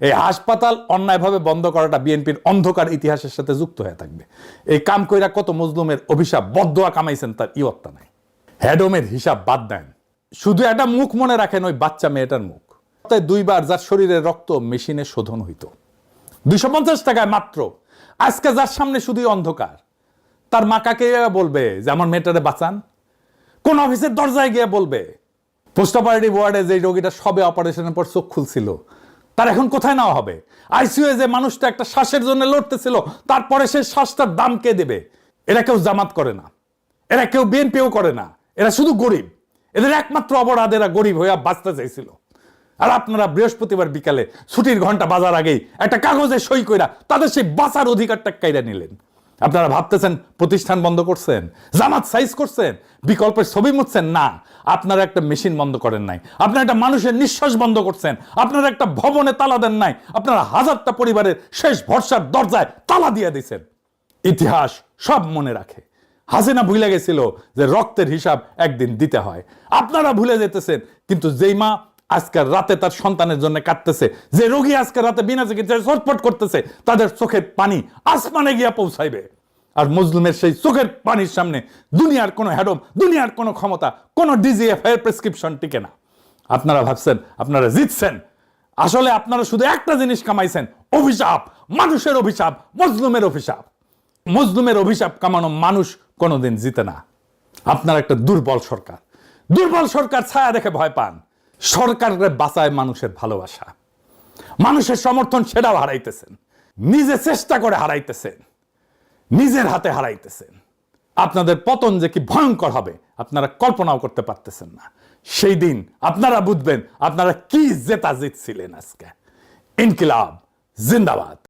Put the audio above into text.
এই হাসপাতাল অন্যায়ভাবে বন্ধ করাটা বিএনপির অন্ধকার ইতিহাসের সাথে যুক্ত হয়ে থাকবে। এই কাম কইরা কত মজলুমের অভিশাপ বদদোয়া কামাইছেন তার ইয়ত্তা নাই। হেডোমের হিসাব বাদ দেন, শুধু একটা মুখ মনে রাখেন, ওই বাচ্চা মেয়েটার মুখ। তাই 2 বার যার শরীরের রক্ত মেশিনে শোধন হইতো 250 টাকায় মাত্র। আজকে যার সামনে শুধুই অন্ধকার, তার মা কাকে বলবে যে আমার মেয়েটারে বাঁচান? কোন অফিসের দরজায় গিয়ে বলবে? পোস্ট অপারেটিভ ওয়ার্ডে যে রোগীটা সবে অপারেশনের পর চোখ খুলছিল, তার এখন কোথায় নেওয়া হবে? আইসিইউ যে মানুষটা একটা শ্বাসের জন্য লড়তেছিল, তারপরে সেই শ্বাসটার দাম কে দেবে? এরা কেউ জামাত করে না, এরা কেউ বিএনপিও করে না, এরা শুধু গরিব। এদের একমাত্র অপরাধ এরা গরিব হইয়া বাঁচতে চাইছিল। আর আপনারা বৃহস্পতিবার বিকালে ছুটির ঘন্টা বাজার আগেই একটা কাগজে সই কইরা তাদের সেই বাঁচার অধিকারটা কাইরা নিলেন। আপনারা ভাবতেছেন প্রতিষ্ঠান বন্ধ করছেন, জামাত সাইজ করছেন, বিকল্পের ছবি মুছছেন। না, আপনারা একটা মেশিন বন্ধ করেন নাই, আপনারা একটা মানুষের নিঃশ্বাস বন্ধ করছেন, আপনারা একটা ভবনে তালা দেন নাই, আপনারা হাজারটা পরিবারের শেষ ভরসার দরজায় তালা দিয়ে দিয়েছেন। ইতিহাস সব মনে রাখে। হাসিনা ভুলে গেছিল যে রক্তের হিসাব একদিন দিতে হয়। আপনারা ভুলে যেতেছেন, কিন্তু যেই মা আজকের রাতে তার সন্তানের জন্য কাঁদতেছে, যে রোগী আজকের রাতে বিনা চিকিৎসায় ছটফট করতেছে, তাদের চোখের পানি আসমানে গিয়া পৌঁছাইবে। আর মজলুমের সেই চোখের পানির সামনে দুনিয়ার কোনো হেডম, দুনিয়ার কোনো ক্ষমতা, কোনো ডিজিএফ এর প্রেসক্রিপশন টিকে না। আপনারা ভাবছেন আপনারা জিতছেন, আসলে আপনারা শুধু একটা জিনিস কামাইছেন, অভিশাপ, মানুষের অভিশাপ, মজলুমের অভিশাপ। মজলুমের অভিশাপ কামানো মানুষ কোনোদিন জিতে না। আপনার একটা দুর্বল সরকার, দুর্বল সরকার ছায়া দেখে ভয় পান। সরকারকে বাঁচায় মানুষের ভালোবাসা, মানুষের সমর্থন, সেটাও হারাইতেছেন। নিজে চেষ্টা করে হারাইতেছেন, নিজের হাতে হারাইতেছেন। আপনাদের পতন যে কি ভয়ঙ্কর হবে আপনারা কল্পনাও করতে পারতেছেন না। সেই দিন আপনারা বুঝবেন আপনারা কি জেতা জিতছিলেন। আজকে ইনকিলাব জিন্দাবাদ।